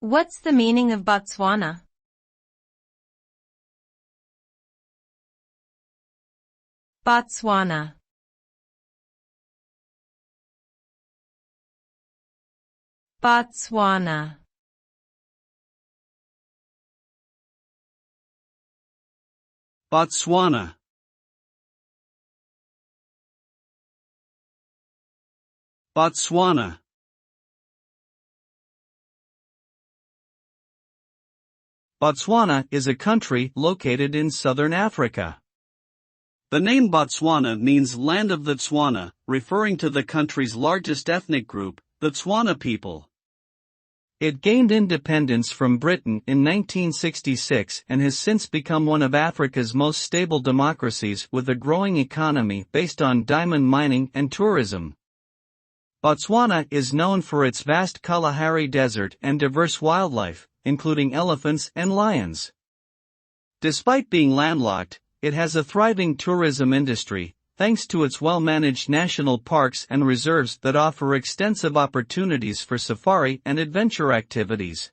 What's the meaning of Botswana? Botswana. Botswana. Botswana. Botswana. Botswana is a country located in southern Africa. The name Botswana means land of the Tswana, referring to the country's largest ethnic group, the Tswana people. It gained independence from Britain in 1966 and has since become one of Africa's most stable democracies with a growing economy based on diamond mining and tourism. Botswana is known for its vast Kalahari Desert and diverse wildlife, including elephants and lions. Despite being landlocked, it has a thriving tourism industry, thanks to its well-managed national parks and reserves that offer extensive opportunities for safari and adventure activities.